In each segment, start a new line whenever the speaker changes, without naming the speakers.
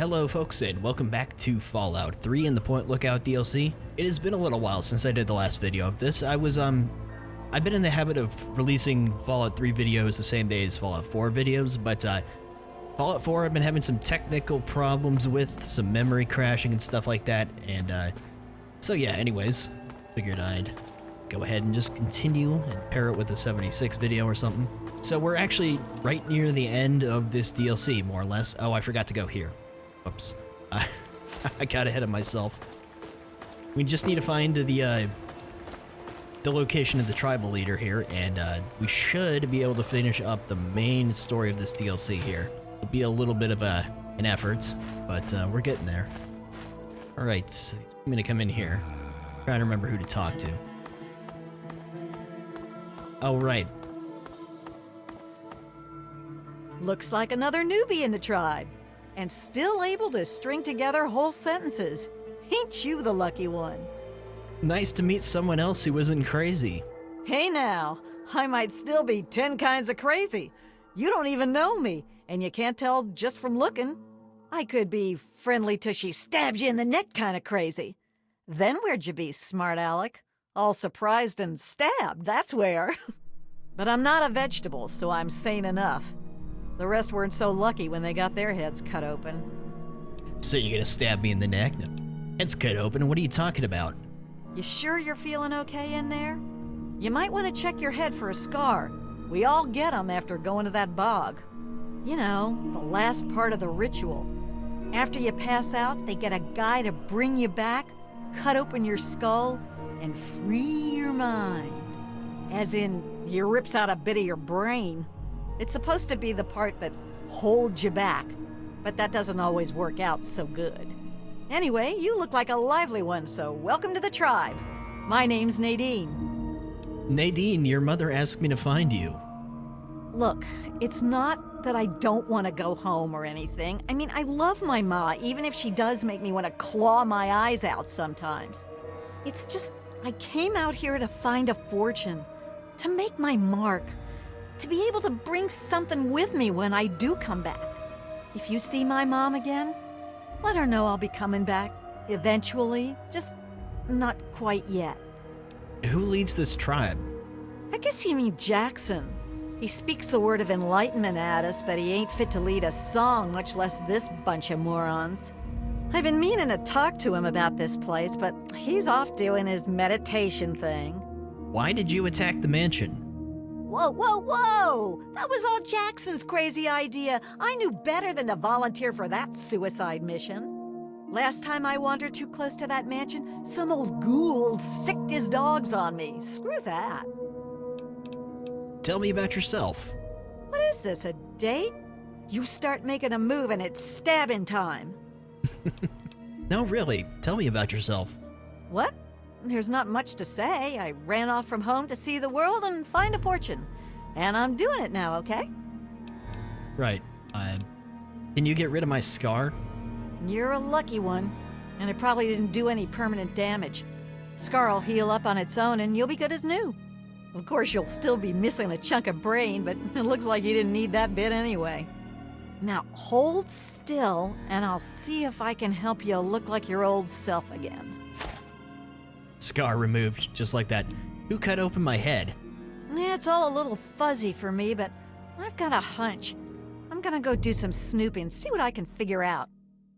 Hello folks, and welcome back to Fallout 3 in the Point Lookout DLC. It has been a little while since I did the last video of this. I've been in the habit of releasing Fallout 3 videos the same day as Fallout 4 videos, but Fallout 4 I've been having some technical problems with, some memory crashing and stuff like that, and so yeah, anyways, figured I'd go ahead and just continue and pair it with a 76 video or something. So we're actually right near the end of this DLC, more or less. Oh, I forgot to go here. Oops. I got ahead of myself. We just need to find the location of the tribal leader here, and we should be able to finish up the main story of this DLC here. It'll be a little bit of an effort, but we're getting there. Alright, I'm gonna come in here. Trying to remember who to talk to. Oh, right.
Looks like another newbie in the tribe, and still able to string together whole sentences. Ain't you the lucky one?
Nice to meet someone else who isn't crazy.
Hey now, I might still be 10 kinds of crazy. You don't even know me, and you can't tell just from looking. I could be friendly till she stabs you in the neck kind of crazy. Then where'd you be, smart Alec? All surprised and stabbed, that's where. But I'm not a vegetable, so I'm sane enough. The rest weren't so lucky when they got their heads cut open.
So you're gonna stab me in the neck? No. Head's cut open, what are you talking about?
You sure you're feeling okay in there? You might want to check your head for a scar. We all get 'em after going to that bog. You know, the last part of the ritual. After you pass out, they get a guy to bring you back, cut open your skull, and free your mind. As in, he rips out a bit of your brain. It's supposed to be the part that holds you back, but that doesn't always work out so good. Anyway, you look like a lively one, so welcome to the tribe. My name's Nadine.
Nadine, your mother asked me to find you.
Look, it's not that I don't want to go home or anything. I mean, I love my ma, even if she does make me want to claw my eyes out sometimes. It's just, I came out here to find a fortune, to make my mark, to be able to bring something with me when I do come back. If you see my mom again, let her know I'll be coming back eventually, just not quite yet.
Who leads this tribe?
I guess you mean Jackson. He speaks the word of enlightenment at us, but he ain't fit to lead a song, much less this bunch of morons. I've been meaning to talk to him about this place, but he's off doing his meditation thing.
Why did you attack the mansion?
Whoa, whoa, whoa! That was all Jackson's crazy idea. I knew better than to volunteer for that suicide mission. Last time I wandered too close to that mansion, some old ghoul sicked his dogs on me. Screw that.
Tell me about yourself.
What is this, a date? You start making a move and it's stabbing time.
No, really. Tell me about yourself.
What? There's not much to say. I ran off from home to see the world and find a fortune. And I'm doing it now, okay?
Right. Can you get rid of my scar?
You're a lucky one. And it probably didn't do any permanent damage. Scar will heal up on its own and you'll be good as new. Of course, you'll still be missing a chunk of brain, but it looks like you didn't need that bit anyway. Now, hold still, and I'll see if I can help you look like your old self again.
Scar removed, just like that. Who cut open my head?
Yeah, it's all a little fuzzy for me, but I've got a hunch. I'm gonna go do some snooping, see what I can figure out.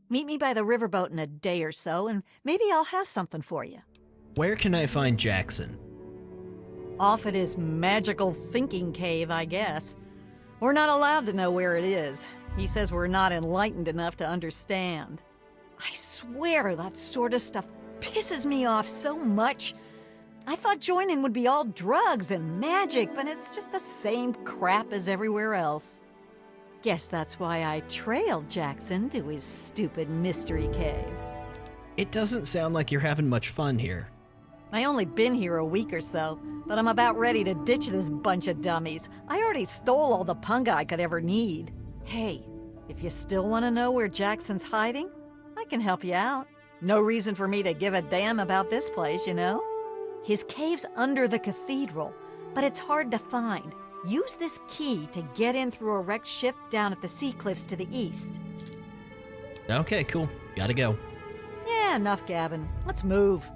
Meet me by the riverboat in a day or so, and maybe I'll have something for you.
Where can I find Jackson?
Off at his magical thinking cave, I guess. We're not allowed to know where it is. He says we're not enlightened enough to understand. I swear that sort of stuff pisses me off so much. I thought joining would be all drugs and magic, but it's just the same crap as everywhere else. Guess that's why I trailed Jackson to his stupid mystery cave.
It doesn't sound like you're having much fun here.
I only been here a week or so, but I'm about ready to ditch this bunch of dummies. I already stole all the punga I could ever need. Hey, if you still want to know where Jackson's hiding, I can help you out. No reason for me to give a damn about this place, you know? His cave's under the cathedral, but it's hard to find. Use this key to get in through a wrecked ship down at the sea cliffs to the east.
Okay, cool. Gotta go.
Yeah, enough gabbing. Let's move.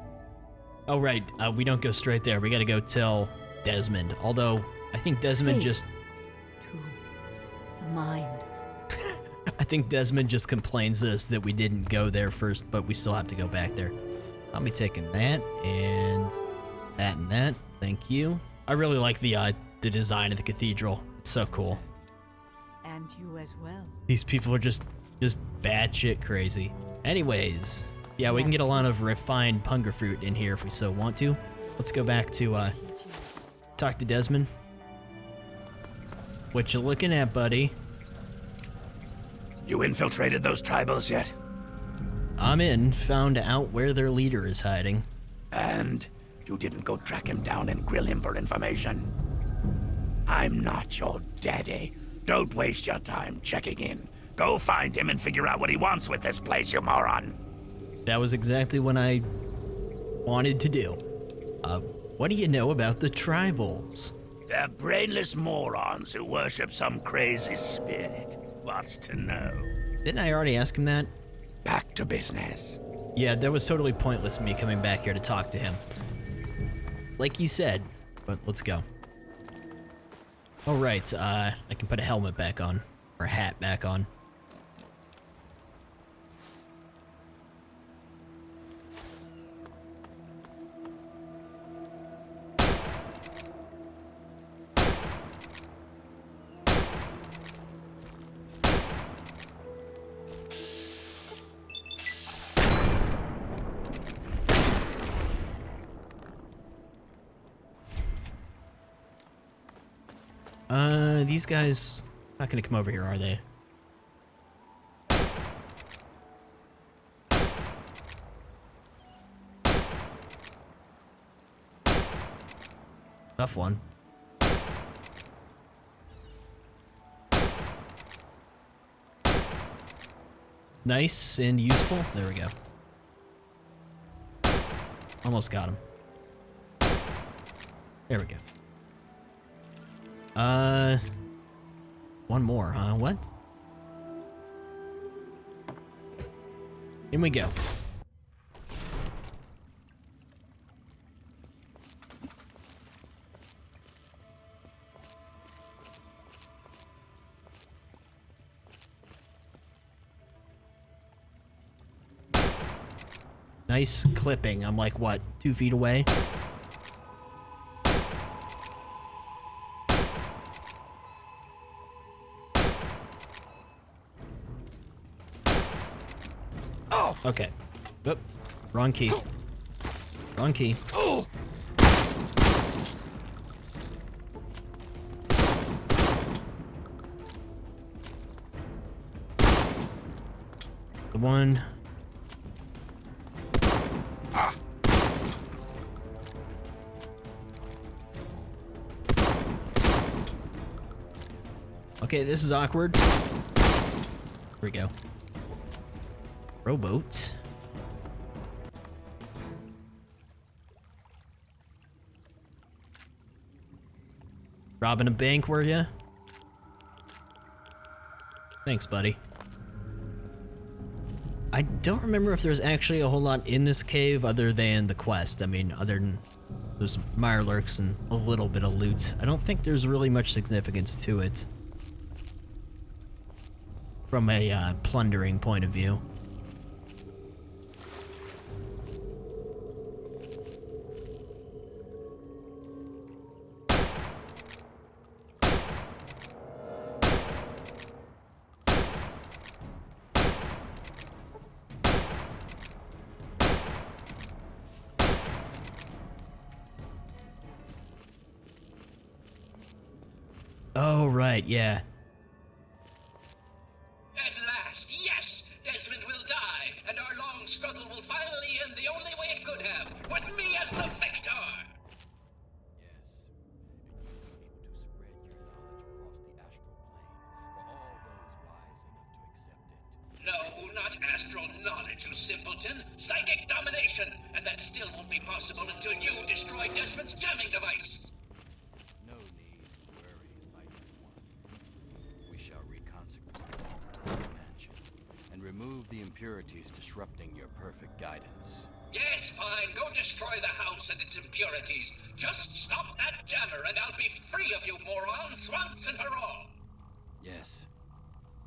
Oh, right. We don't go straight there. We gotta go tell Desmond. Although, I think Desmond
Escape
just...
to the mind.
I think Desmond just complains to us that we didn't go there first, but we still have to go back there. I'll be taking that, and that, and that. Thank you. I really like the design of the cathedral. It's so cool.
And you as well.
These people are just batshit crazy. Anyways, yeah, we can get a lot of refined punga fruit in here if we so want to. Let's go back to talk to Desmond. What you looking at, buddy?
You infiltrated those tribals yet?
I'm in. Found out where their leader is hiding.
And you didn't go track him down and grill him for information? I'm not your daddy. Don't waste your time checking in. Go find him and figure out what he wants with this place, you moron.
That was exactly what I wanted to do. What do you know about the tribals?
They're brainless morons who worship some crazy spirit. What's to know?
Didn't I already ask him that?
Back to business.
Yeah, that was totally pointless me coming back here to talk to him. Like he said, but let's go. All right, I can put a helmet back on, or a hat back on. These guys not gonna come over here, are they? Tough one. Nice and useful. There we go. Almost got him. There we go. One more, huh? What? In we go. Nice clipping. I'm like, what, 2 feet away? Okay. Oop. Wrong key. Wrong key. The one. Okay, this is awkward. Here we go. Rowboat. Robbing a bank, were ya? Thanks, buddy. I don't remember if there's actually a whole lot in this cave other than the quest. I mean, other than those mirelurks and a little bit of loot. I don't think there's really much significance to it. From a plundering point of view. Oh, right, yeah.
At last, yes! Desmond will die, and our long struggle will finally end the only way it could have, with me as the victor!
Yes, and you will be able to spread your knowledge across the astral plane for all those wise enough to accept it.
No, not astral knowledge, you simpleton! Psychic domination! And that still won't be possible until you destroy Desmond's jamming device!
No need to worry, Mighty One. We shall reconsecrate the mansion and remove of the impurities disrupting your perfect guidance.
Yes, fine. Go destroy the house and its impurities. Just stop that jammer and I'll be free of you morons once and for all.
Yes,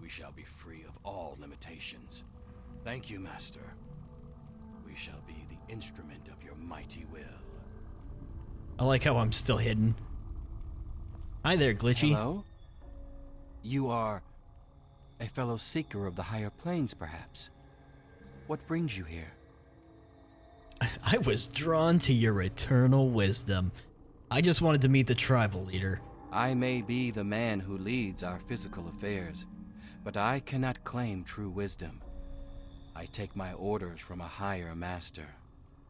we shall be free of all limitations. Thank you, Master. We shall be the instrument of your mighty will.
I like how I'm still hidden. Hi there, Glitchy.
Hello? You are a fellow seeker of the higher planes, perhaps? What brings you here?
I was drawn to your eternal wisdom. I just wanted to meet the tribal leader.
I may be the man who leads our physical affairs, but I cannot claim true wisdom. I take my orders from a higher master,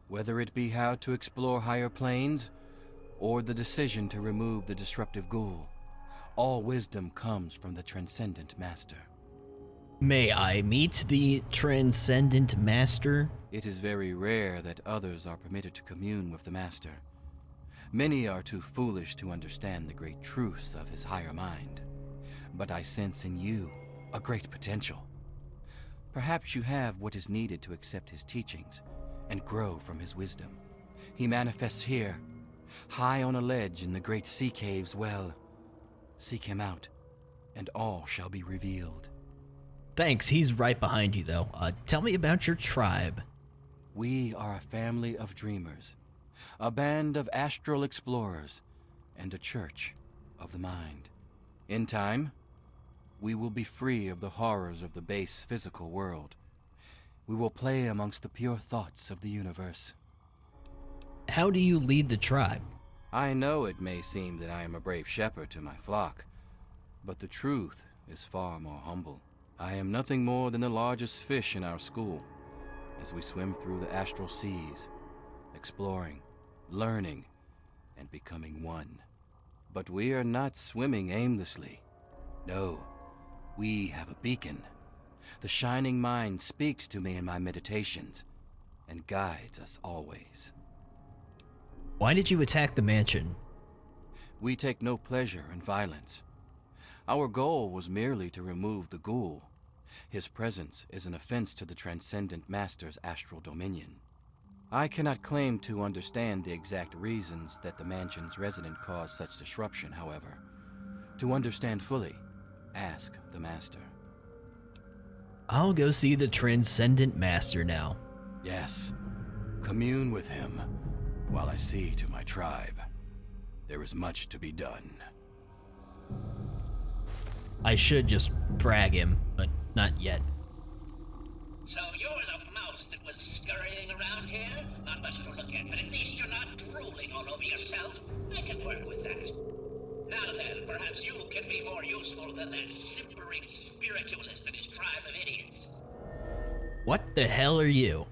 whether it be how to explore higher planes, or the decision to remove the disruptive ghoul. All wisdom comes from the Transcendent Master.
May I meet the Transcendent Master?
It is very rare that others are permitted to commune with the Master. Many are too foolish to understand the great truths of his higher mind. But I sense in you a great potential. Perhaps you have what is needed to accept his teachings and grow from his wisdom. He manifests here, high on a ledge in the great sea caves. Well, seek him out, and all shall be revealed.
Thanks, he's right behind you though. Tell me about your tribe.
We are a family of dreamers, a band of astral explorers, and a church of the mind. In time, we will be free of the horrors of the base physical world. We will play amongst the pure thoughts of the universe.
How do you lead the tribe?
I know it may seem that I am a brave shepherd to my flock, but the truth is far more humble. I am nothing more than the largest fish in our school, as we swim through the astral seas, exploring, learning, and becoming one. But we are not swimming aimlessly. No, we have a beacon. The shining mind speaks to me in my meditations, and guides us always.
Why did you attack the mansion?
We take no pleasure in violence. Our goal was merely to remove the ghoul. His presence is an offense to the Transcendent Master's astral dominion. I cannot claim to understand the exact reasons that the mansion's resident caused such disruption, however. To understand fully, ask the Master.
I'll go see the Transcendent Master now.
Yes, commune with him while I see to my tribe. There is much to be done.
I should just frag him, but not yet.
So you're the mouse that was scurrying around here? Not much to look at, but at least you're not drooling all over yourself. I can work with that. Now then, perhaps you can be more useful than that simpering spiritualist and his tribe of idiots.
What the hell are you?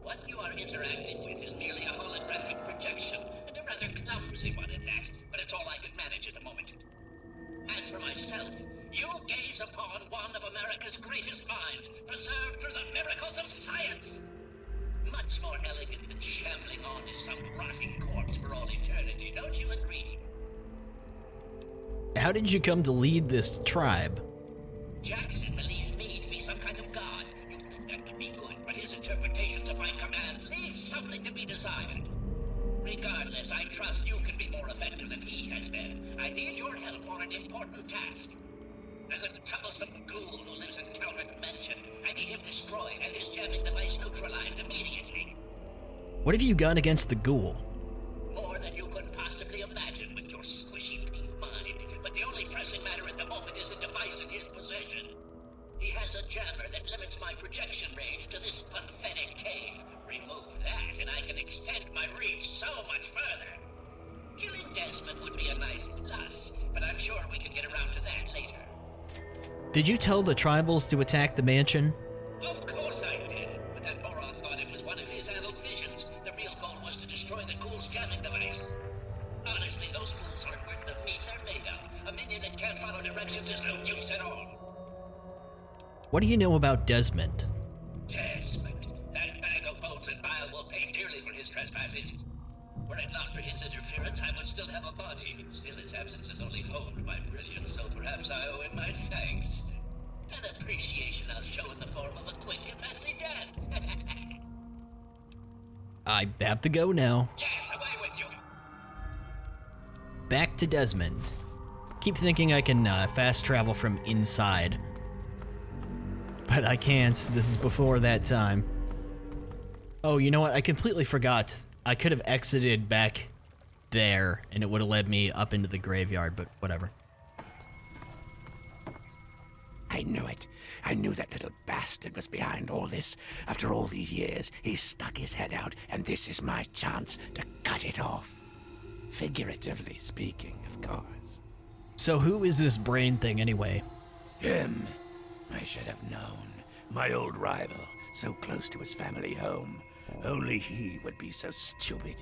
What you are interacting with is merely a holographic projection, and a rather clumsy one at that, but it's all I can manage at the moment. As for myself, you gaze upon one of America's greatest minds, preserved through the miracles of science. Much more elegant than shambling on as some rotting corpse for all eternity, don't you agree?
How did you come to lead this tribe?
Jackson believes me to be some kind of god. You'd think that would be good, but his interpretations of my commands leave something to be desired. Regardless, I trust you can be more effective than he has been. I need your help on an important task. There's a troublesome ghoul who lives in Calvert Mansion. I need him destroyed and his jamming device neutralized immediately.
What have you got against the ghoul?
More than you could possibly imagine with your squishy pink mind. But the only pressing matter at the moment is a device in his possession. He has a jammer that limits my projection range to this pathetic cave. Remove that and I can extend my reach so much further. Killing Desmond would be a nice plus, but I'm sure we can get around to that later.
Did you tell the tribals to attack the mansion?
Of course I did, but that moron thought it was one of his adult visions. The real goal was to destroy the ghoul's jamming device. Honestly, those ghouls aren't worth the meat they're made of. A minion that can't follow directions is no use at all.
What do you know about Desmond?
Desmond. That bag of bones and bile will pay dearly for his trespasses. Were it not for his interference, I would still have a body. Still, its absence has only honed my brilliance, so perhaps I owe him my thanks. An appreciation I'll show in the form of a quick and messy death.
I have to go now.
Yes, away with you.
Back to Desmond. Keep thinking I can fast travel from inside. But I can't. This is before that time. Oh, you know what? I completely forgot. I could have exited back there, and it would have led me up into the graveyard, but whatever.
I knew it. I knew that little bastard was behind all this. After all these years, he stuck his head out, and this is my chance to cut it off. Figuratively speaking, of course.
So who is this brain thing anyway?
Him. I should have known. My old rival, so close to his family home. Only he would be so stupid.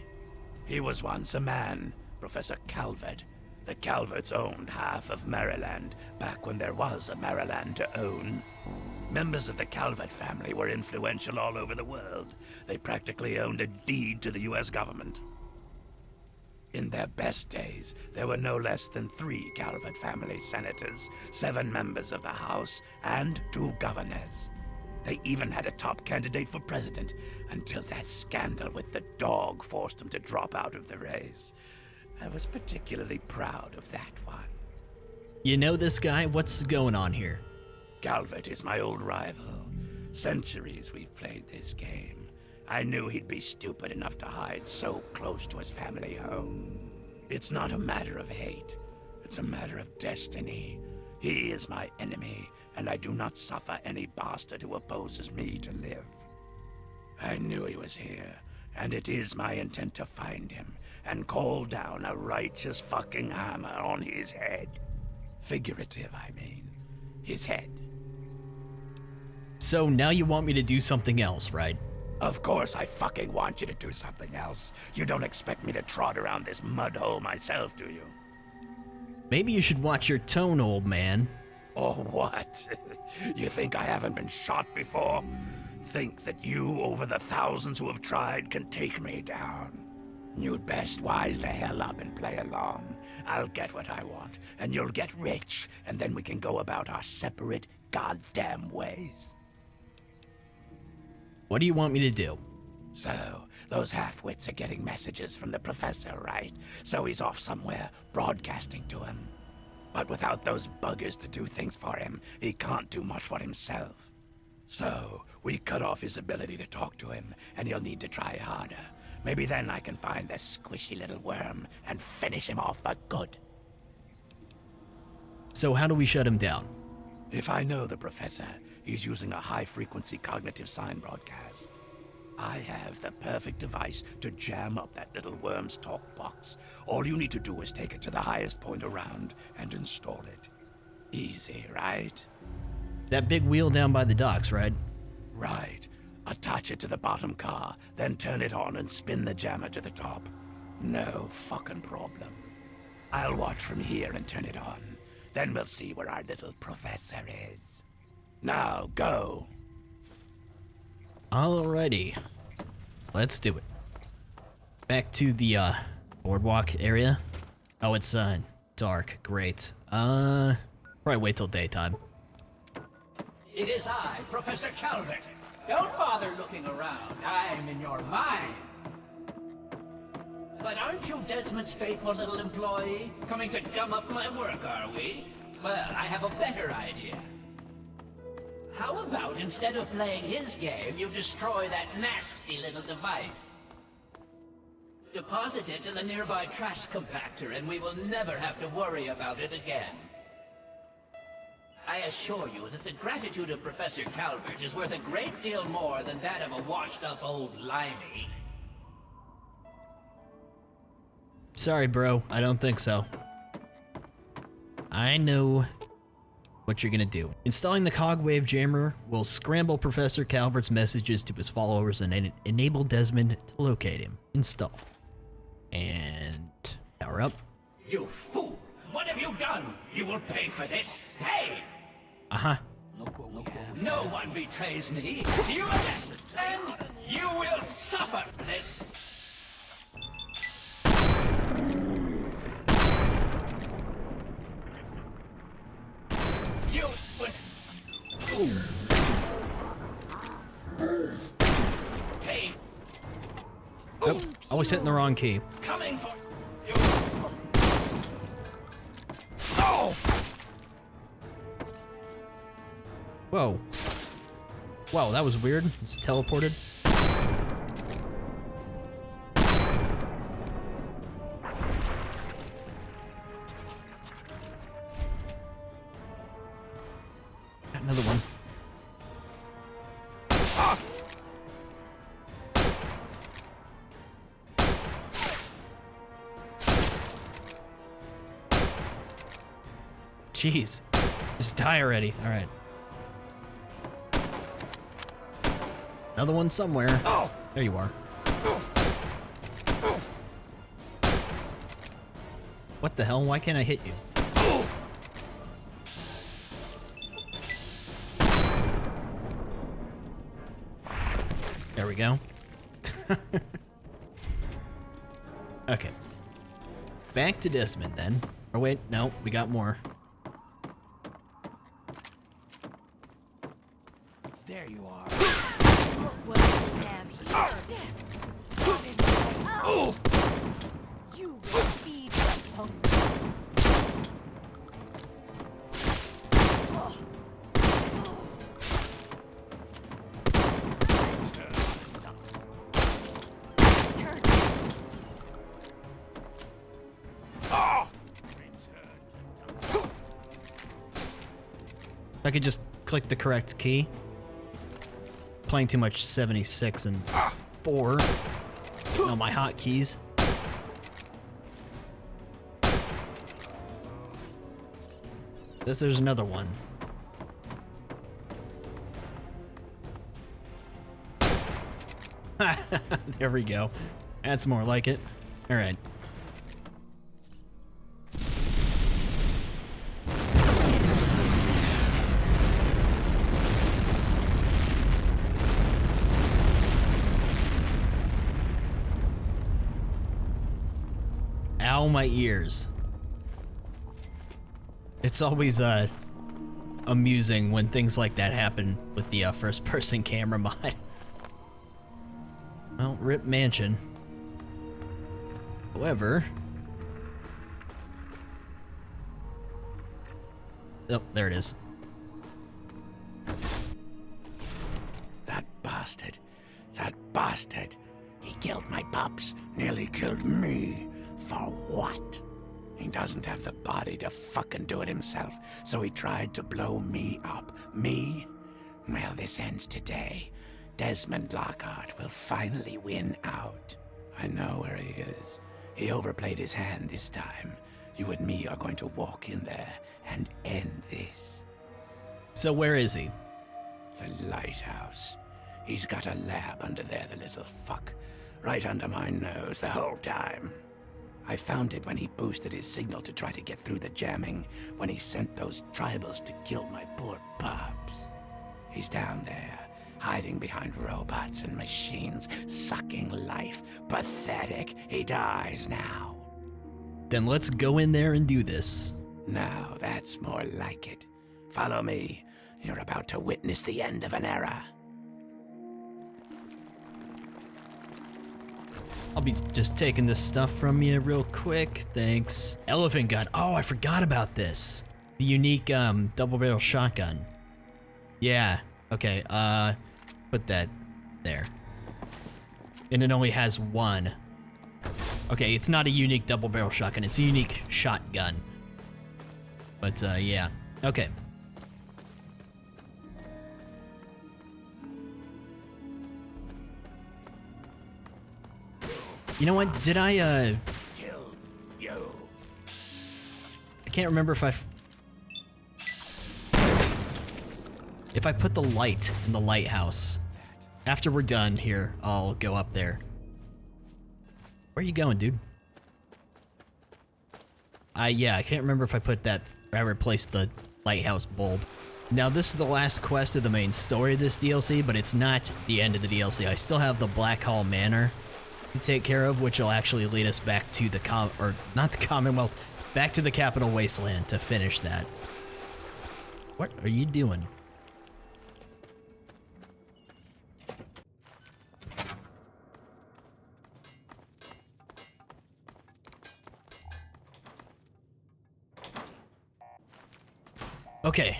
He was once a man, Professor Calvert. The Calverts owned half of Maryland, back when there was a Maryland to own. Members of the Calvert family were influential all over the world. They practically owned a deed to the US government. In their best days, there were no less than 3 Calvert family senators, 7 members of the House, and 2 governors. They even had a top candidate for president, until that scandal with the dog forced him to drop out of the race. I was particularly proud of that one.
You know this guy? What's going on here?
Calvert is my old rival. Centuries we've played this game. I knew he'd be stupid enough to hide so close to his family home. It's not a matter of hate. It's a matter of destiny. He is my enemy, and I do not suffer any bastard who opposes me to live. I knew he was here, and it is my intent to find him and call down a righteous fucking hammer on his head. Figurative, I mean. His head.
So now you want me to do something else, right?
Of course I fucking want you to do something else. You don't expect me to trot around this mud hole myself, do you?
Maybe you should watch your tone, old man.
Or what? You think I haven't been shot before? Think that you, over the thousands who have tried, can take me down? You'd best wise the hell up and play along. I'll get what I want, and you'll get rich, and then we can go about our separate goddamn ways.
What do you want me to do?
So, those half-wits are getting messages from the professor, right? So he's off somewhere, broadcasting to him. But without those buggers to do things for him, he can't do much for himself. So, we cut off his ability to talk to him, and he'll need to try harder. Maybe then I can find this squishy little worm and finish him off for good.
So how do we shut him down?
If I know the professor, he's using a high-frequency cognitive sign broadcast. I have the perfect device to jam up that little worm's talk box. All you need to do is take it to the highest point around and install it. Easy, right?
That big wheel down by the docks, right?
Right. Attach it to the bottom car, then turn it on and spin the jammer to the top. No fucking problem. I'll watch from here and turn it on. Then we'll see where our little professor is. Now, go.
Alrighty. Let's do it. Back to the, boardwalk area. Oh, it's, dark. Great. Probably wait till daytime.
It is I, Professor Calvert. Don't bother looking around. I'm in your mind. But aren't you Desmond's faithful little employee? Coming to gum up my work, are we? Well, I have a better idea. How about instead of playing his game, you destroy that nasty little device? Deposit it in the nearby trash compactor and we will never have to worry about it again. I assure you that the gratitude of Professor Calvert is worth a great deal more than that of a washed-up old limey.
Sorry, bro. I don't think so. I know what you're gonna do. Installing the Cogwave Jammer will scramble Professor Calvert's messages to his followers and enable Desmond to locate him. Install. And power up.
You fool! What have you done? You will pay for this. Pay!
Uh-huh.
No one betrays me. Do you understand? You will suffer this. You would...
always hitting the wrong key.
Coming for you.
Oh!
Whoa. Whoa, that was weird. It's teleported. Got another one. Jeez. Just die already. Alright. Another one somewhere. There you are. What the hell? Why can't I hit you? There we go. Okay. Back to Desmond then. Or wait, no, we got more.
There you are.
What do we have here? Oh! You will feed the hungry.
If I could just click the correct key. Playing too much 76 and 4. Getting all my hotkeys. There's another one. There we go. That's more like it. Alright. Ow, my ears. It's always amusing when things like that happen with the first-person camera mod. Well, rip mansion. However... Oh, there it is.
That bastard. That bastard. He killed my pups. Nearly killed me. For what? He doesn't have the body to fucking do it himself, so he tried to blow me up. Me? Well, this ends today. Desmond Lockhart will finally win out. I know where he is. He overplayed his hand this time. You and me are going to walk in there and end this.
So where is he?
The lighthouse. He's got a lab under there, the little fuck. Right under my nose the whole time. I found it when he boosted his signal to try to get through the jamming, when he sent those tribals to kill my poor pups. He's down there, hiding behind robots and machines, sucking life. Pathetic. He dies now.
Then let's go in there and do this.
Now that's more like it. Follow me. You're about to witness the end of an era.
I'll be just taking this stuff from you real quick. Thanks. Elephant gun. Oh, I forgot about this. The unique double barrel shotgun. Yeah. Okay. Put that there. And it only has one. Okay, it's not a unique double barrel shotgun. It's a unique shotgun. But yeah. Okay. You know what? Did I
Kill you.
I can't remember if I put the light in the lighthouse. After we're done here, I'll go up there. Where are you going, dude? Yeah, I can't remember if I put that. I replaced the lighthouse bulb. Now, this is the last quest of the main story of this DLC, but it's not the end of the DLC. I still have the Black Hall Manor to take care of, which will actually lead us back to the not the Commonwealth, back to the Capital Wasteland to finish that. What are you doing? Okay.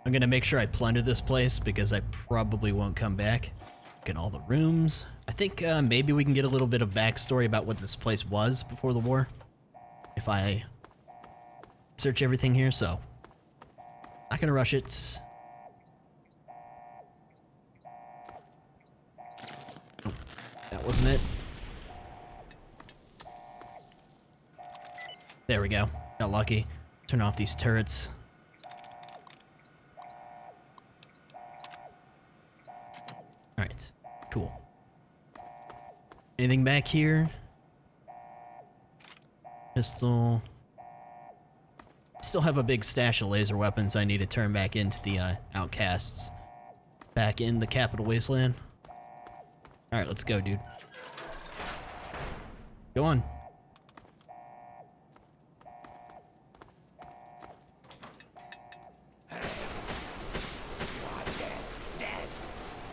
I'm gonna make sure I plunder this place because I probably won't come back. Look at all the rooms. I think maybe we can get a little bit of backstory about what this place was before the war. If I search everything here, so not gonna rush it. Oh, that wasn't it. There we go. Got lucky. Turn off these turrets. Alright, cool. Anything back here? Pistol. Still have a big stash of laser weapons I need to turn back into the outcasts. Back in the capital wasteland. Alright, let's go, dude. Go on.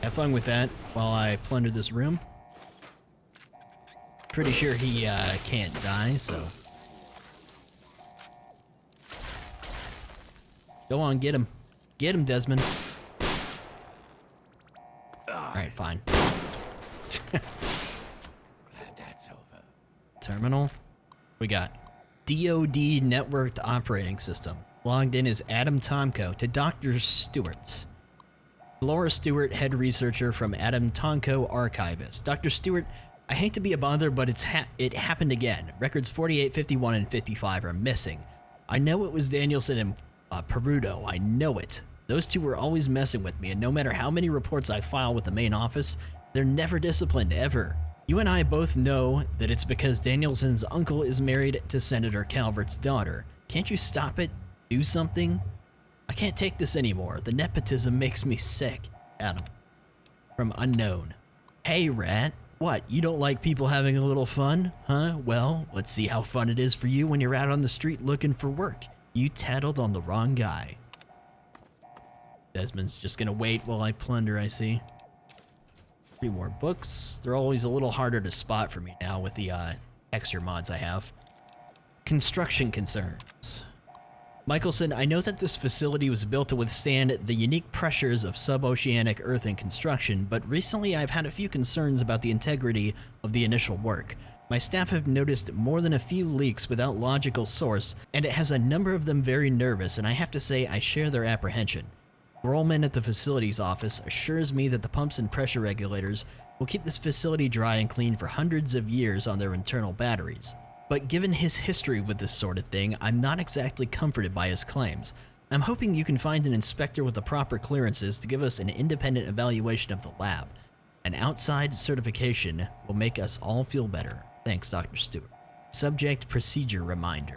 Have fun with that while I plunder this room. Pretty sure he can't die, so. Go on, get him. Get him, Desmond. Alright, fine.
Glad that's over.
Terminal. We got DoD networked operating system. Logged in as Adam Tomko to Dr. Stewart. Laura Stewart, head researcher from Adam Tomko Archivist. Dr. Stewart, I hate to be a bother, but it happened again. Records 48, 51, and 55 are missing. I know it was Danielson and Perudo. I know it. Those two were always messing with me, and no matter how many reports I file with the main office, they're never disciplined, ever. You and I both know that it's because Danielson's uncle is married to Senator Calvert's daughter. Can't you stop it? Do something? I can't take this anymore. The nepotism makes me sick. Adam. From Unknown. Hey, Rat. What, you don't like people having a little fun? Huh? Well, let's see how fun it is for you when you're out on the street looking for work. You tattled on the wrong guy. Desmond's just gonna wait while I plunder, I see. 3 more books. They're always a little harder to spot for me now with the extra mods I have. Construction concerns. Michelson, I know that this facility was built to withstand the unique pressures of suboceanic earthing construction, but recently I've had a few concerns about the integrity of the initial work. My staff have noticed more than a few leaks without logical source, and it has a number of them very nervous, and I have to say I share their apprehension. Rollman at the facilities office assures me that the pumps and pressure regulators will keep this facility dry and clean for hundreds of years on their internal batteries. But given his history with this sort of thing, I'm not exactly comforted by his claims. I'm hoping you can find an inspector with the proper clearances to give us an independent evaluation of the lab. An outside certification will make us all feel better. Thanks, Dr. Stewart. Subject procedure reminder.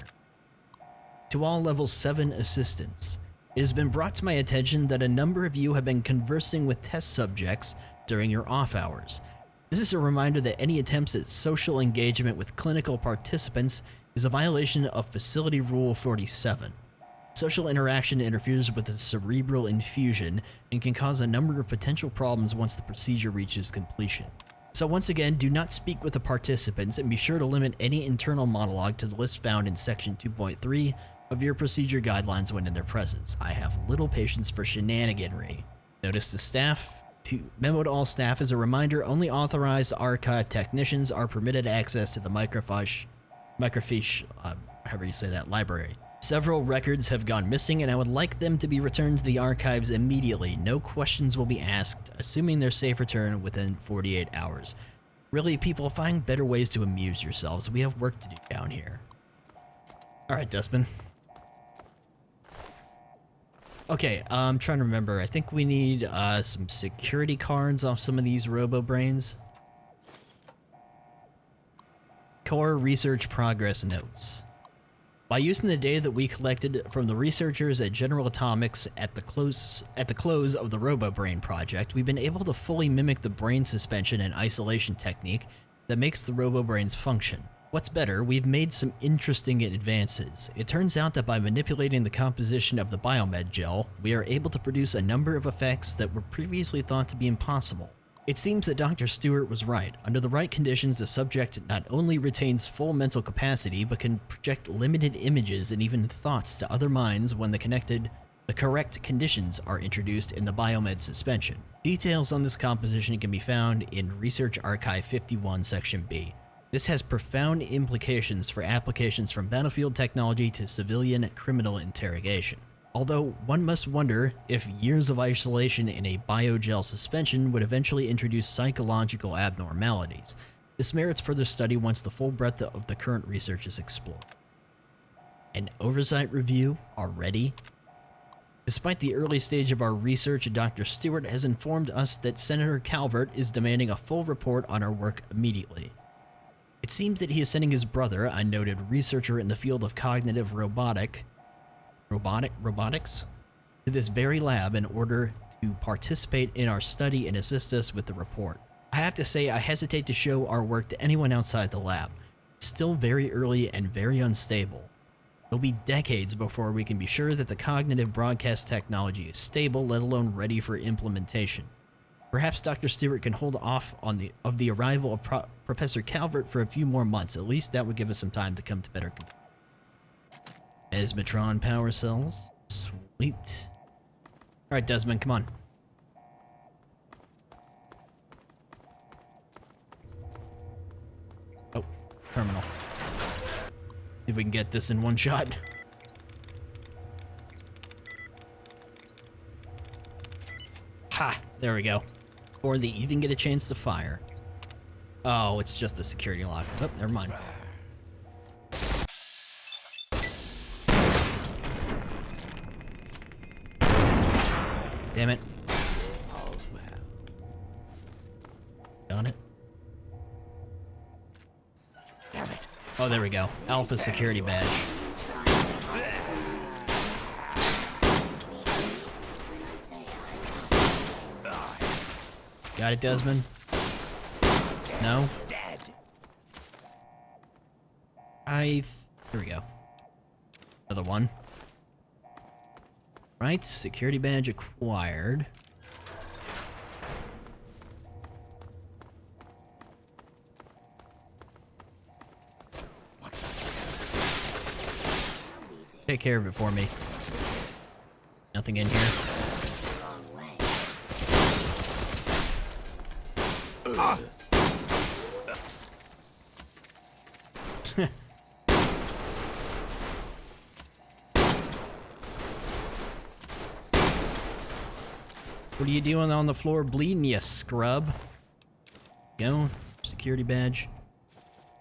To all Level 7 assistants, it has been brought to my attention that a number of you have been conversing with test subjects during your off hours. This is a reminder that any attempts at social engagement with clinical participants is a violation of Facility Rule 47. Social interaction interferes with the cerebral infusion and can cause a number of potential problems once the procedure reaches completion. So once again, do not speak with the participants and be sure to limit any internal monologue to the list found in Section 2.3 of your procedure guidelines when in their presence. I have little patience for shenaniganry. Notice the staff. To memo to all staff as a reminder, only authorized archive technicians are permitted access to the microfiche, however you say that, library. Several records have gone missing and I would like them to be returned to the archives immediately. No questions will be asked, assuming their safe return within 48 hours. Really, people, find better ways to amuse yourselves. We have work to do down here. Alright, Desmond. Okay, I'm trying to remember. I think we need some security cards off some of these robo-brains. Core Research Progress Notes. By using the data that we collected from the researchers at General Atomics at the close of the RoboBrain project, we've been able to fully mimic the brain suspension and isolation technique that makes the RoboBrains function. What's better, we've made some interesting advances. It turns out that by manipulating the composition of the biomed gel, we are able to produce a number of effects that were previously thought to be impossible. It seems that Dr. Stewart was right. Under the right conditions, the subject not only retains full mental capacity, but can project limited images and even thoughts to other minds when the correct conditions are introduced in the biomed suspension. Details on this composition can be found in Research Archive 51, Section B. This has profound implications for applications from battlefield technology to civilian criminal interrogation. Although one must wonder if years of isolation in a biogel suspension would eventually introduce psychological abnormalities. This merits further study once the full breadth of the current research is explored. An oversight review already? Despite the early stage of our research, Dr. Stewart has informed us that Senator Calvert is demanding a full report on our work immediately. It seems that he is sending his brother, a noted researcher in the field of cognitive robotics, to this very lab in order to participate in our study and assist us with the report. I have to say, I hesitate to show our work to anyone outside the lab. It's still very early and very unstable. It'll be decades before we can be sure that the cognitive broadcast technology is stable, let alone ready for implementation. Perhaps Dr. Stewart can hold off on the arrival of Professor Calvert for a few more months. At least that would give us some time to come to better conclusions. Esmatron power cells. Sweet. Alright, Desmond, come on. Oh, terminal. See if we can get this in one shot. Ha! There we go. Before they even get a chance to fire. Oh, it's just the security lock. Oh, never mind. Damn it. Done it.
Damn it.
Oh, there we go. Alpha security badge. Got it, Desmond? No?
Dead.
Here we go. Another one. Right, security badge acquired. Take care of it for me. Nothing in here. What are you doing on the floor bleeding, you scrub? Go. Security badge.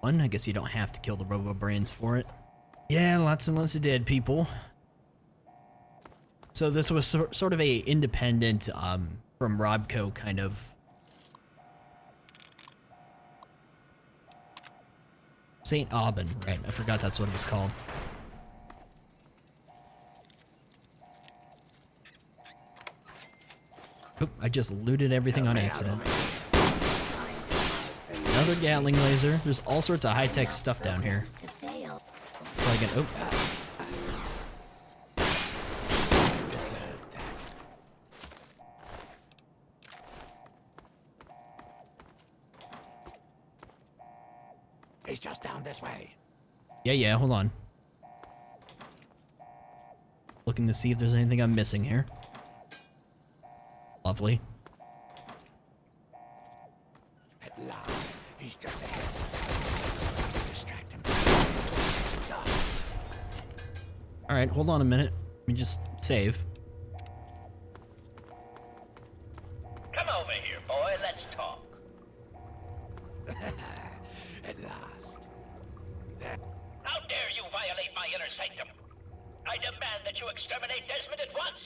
One, I guess you don't have to kill the robo-brains for it. Yeah, lots and lots of dead people. So this was sort of a independent, from Robco kind of... St. Aubin, right, I forgot that's what it was called. Oop, I just looted everything on accident. Another Gatling laser. There's all sorts of high-tech stuff down here. Like an, oop.
He's just down this way.
Yeah, hold on. Looking to see if there's anything I'm missing here. Lovely.
At last, he's just ahead. Distract him.
Alright, hold on a minute. Let me just save.
Come over here, boy. Let's talk.
At last.
How dare you violate my inner sanctum? I demand that you exterminate Desmond at once.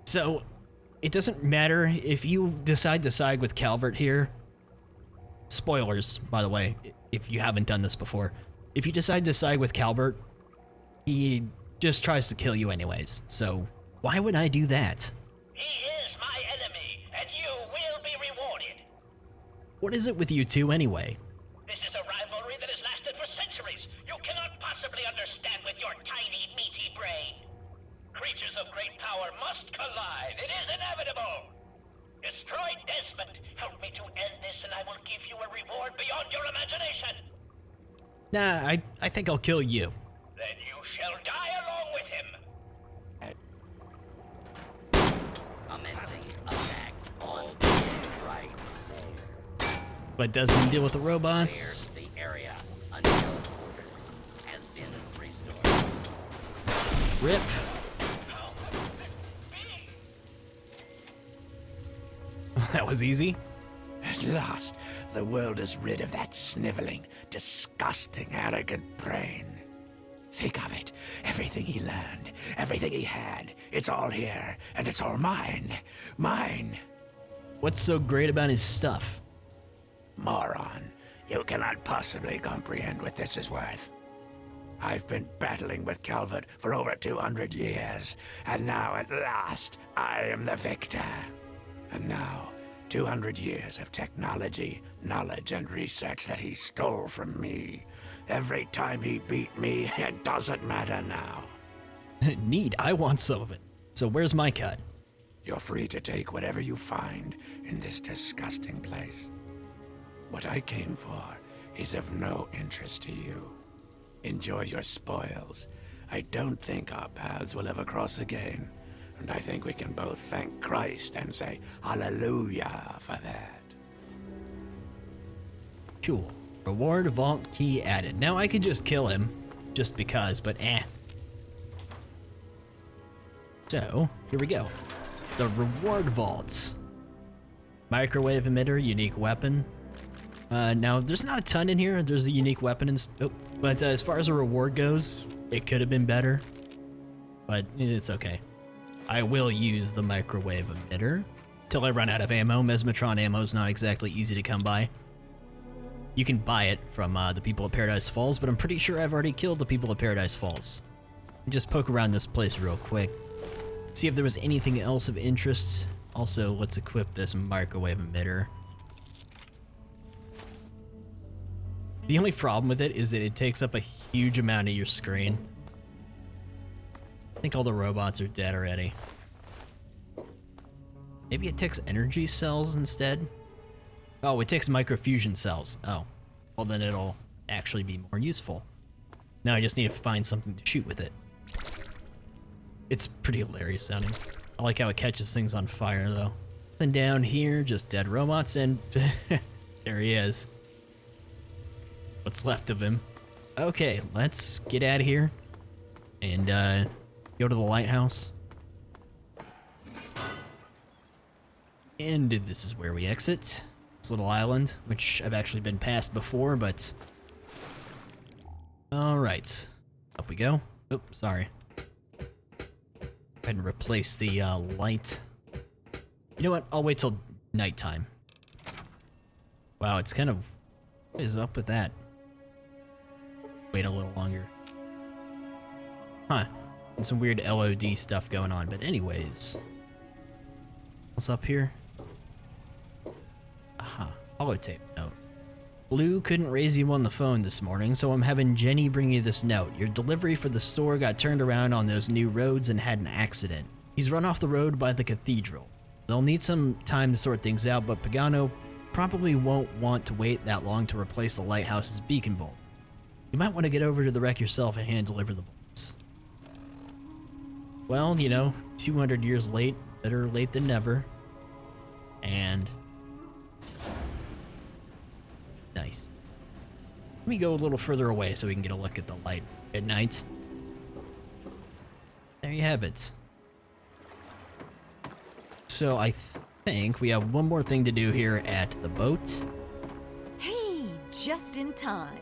So, it doesn't matter if you decide to side with Calvert here. Spoilers, by the way, if you haven't done this before. If you decide to side with Calvert, he just tries to kill you anyways. So, why would I do that?
He is my enemy, and you will be rewarded.
What is it with you two anyway?
This is a rivalry that has lasted for centuries. You cannot possibly understand with your tiny, meaty brain. Creatures of great power must collide. It is inevitable. Destroy Desmond.
Nah, I think I'll kill you.
Then you shall die along with him. Commencing attack on right there.
But doesn't deal with the robots.
Clear the area until order has been restored.
Rip.
How could this be?
That was easy.
At last, the world is rid of that sniveling, disgusting, arrogant brain. Think of it. Everything he learned, everything he had, it's all here, and it's all mine. Mine.
What's so great about his stuff?
Moron. You cannot possibly comprehend what this is worth. I've been battling with Calvert for over 200 years, and now at last, I am the victor. And now, 200 years of technology, knowledge, and research that he stole from me. Every time he beat me, it doesn't matter now.
Neat, I want some of it. So where's my cut?
You're free to take whatever you find in this disgusting place. What I came for is of no interest to you. Enjoy your spoils. I don't think our paths will ever cross again, and I think we can both thank Christ and say hallelujah for that.
Cool. Reward vault key added. Now I could just kill him, just because, but eh. So, here we go. The reward vault. Microwave emitter, unique weapon. Now, there's not a ton in here. There's a unique weapon and but as far as a reward goes, it could have been better. But it's okay. I will use the microwave emitter till I run out of ammo. Mesmatron ammo is not exactly easy to come by. You can buy it from the people at Paradise Falls, but I'm pretty sure I've already killed the people at Paradise Falls. Just poke around this place real quick. See if there was anything else of interest. Also, let's equip this microwave emitter. The only problem with it is that it takes up a huge amount of your screen. I think all the robots are dead already. Maybe it takes energy cells instead? Oh, it takes microfusion cells. Oh, well then it'll actually be more useful. Now I just need to find something to shoot with it. It's pretty hilarious sounding. I like how it catches things on fire though. Then down here, just dead robots, and there he is. What's left of him. Okay, let's get out of here and go to the lighthouse. And this is where we exit. This little island, which I've actually been past before, but... Alright. Up we go. Oh, sorry. Go ahead and replace the light. You know what? I'll wait till nighttime. Wow, it's kind of... What is up with that? Wait a little longer. Huh. And some weird LOD stuff going on, but anyways. What's up here? Aha. Holotape note. Blue couldn't raise you on the phone this morning, so I'm having Jenny bring you this note. Your delivery for the store got turned around on those new roads and had an accident. He's run off the road by the cathedral. They'll need some time to sort things out, but Pagano probably won't want to wait that long to replace the lighthouse's beacon bolt. You might want to get over to the wreck yourself and hand deliver the bolts. Well, you know, 200 years late, better late than never. And... nice. Let me go a little further away so we can get a look at the light at night. There you have it. So I think we have one more thing to do here at the boat.
Hey, just in time.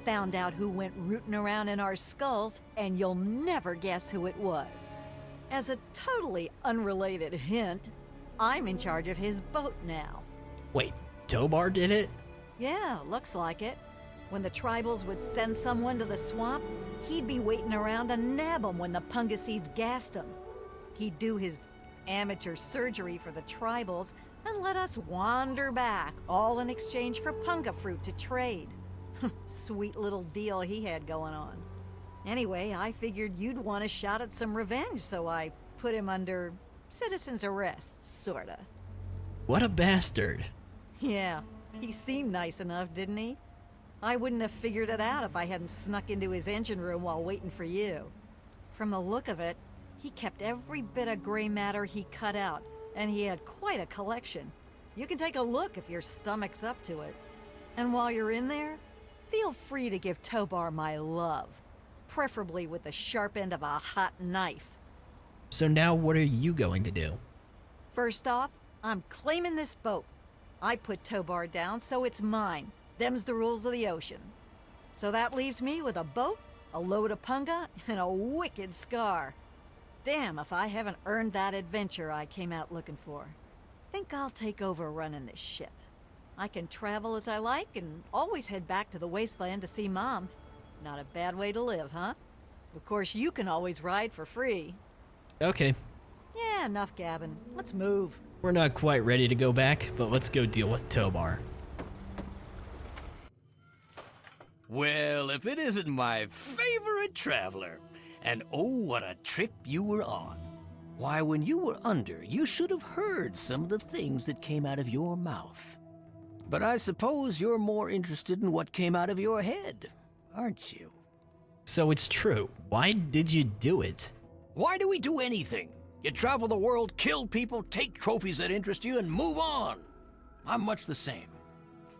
Found out who went rooting around in our skulls, and you'll never guess who it was. As a totally unrelated hint, I'm in charge of his boat now.
Wait, Tobar did it?
Yeah, looks like it. When the tribals would send someone to the swamp, he'd be waiting around to nab 'em when the Pungaseeds gassed 'em. He'd do his amateur surgery for the tribals and let us wander back, all in exchange for punga fruit to trade. Sweet little deal he had going on. Anyway, I figured you'd want a shot at some revenge, so I put him under citizen's arrest, sorta.
What a bastard.
Yeah, he seemed nice enough, didn't he? I wouldn't have figured it out if I hadn't snuck into his engine room while waiting for you. From the look of it, he kept every bit of gray matter he cut out, and he had quite a collection. You can take a look if your stomach's up to it. And while you're in there, feel free to give Tobar my love, preferably with the sharp end of a hot knife.
So now what are you going to do?
First off, I'm claiming this boat. I put Tobar down, so it's mine. Them's the rules of the ocean. So that leaves me with a boat, a load of punga, and a wicked scar. Damn if I haven't earned that adventure I came out looking for. Think I'll take over running this ship. I can travel as I like and always head back to the wasteland to see Mom. Not a bad way to live, huh? Of course, you can always ride for free.
Okay,
Yeah, enough gabbing. Let's move.
we're not quite ready to go back, but let's go deal with Tobar.
Well, if it isn't my favorite traveler. And oh, what a trip you were on. Why, when you were under, you should have heard some of the things that came out of your mouth. But I suppose you're more interested in what came out of your head, aren't you?
So it's true. Why did you do it?
Why do we do anything? You travel the world, kill people, take trophies that interest you, and move on. I'm much the same.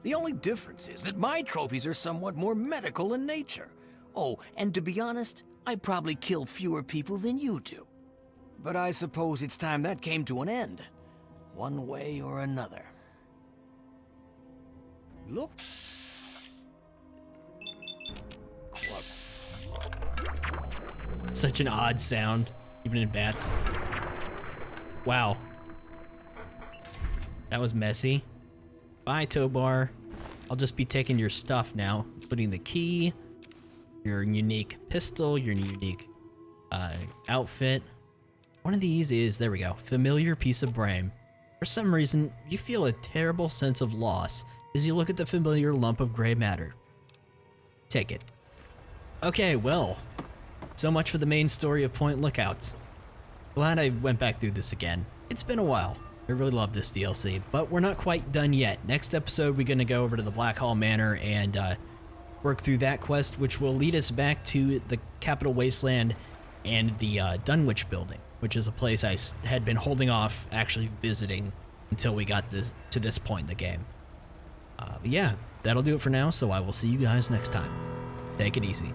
The only difference is that my trophies are somewhat more medical in nature. Oh, and to be honest, I probably kill fewer people than you do. But I suppose it's time that came to an end, one way or another. Look.
Such an odd sound, even in bats. Wow. That was messy. Bye, Tobar. I'll just be taking your stuff now, including the key, your unique pistol, your unique outfit. One of these is, there we go, familiar piece of brain. For some reason, you feel a terrible sense of loss as you look at the familiar lump of gray matter. Take it. Okay, well, so much for the main story of Point Lookout. Glad I went back through this again. It's been a while. I really love this DLC, but we're not quite done yet. Next episode, we're going to go over to the Black Hall Manor and work through that quest, which will lead us back to the Capital Wasteland and the Dunwich Building, which is a place I had been holding off actually visiting until we got to this point in the game. But yeah, that'll do it for now, so I will see you guys next time. Take it easy.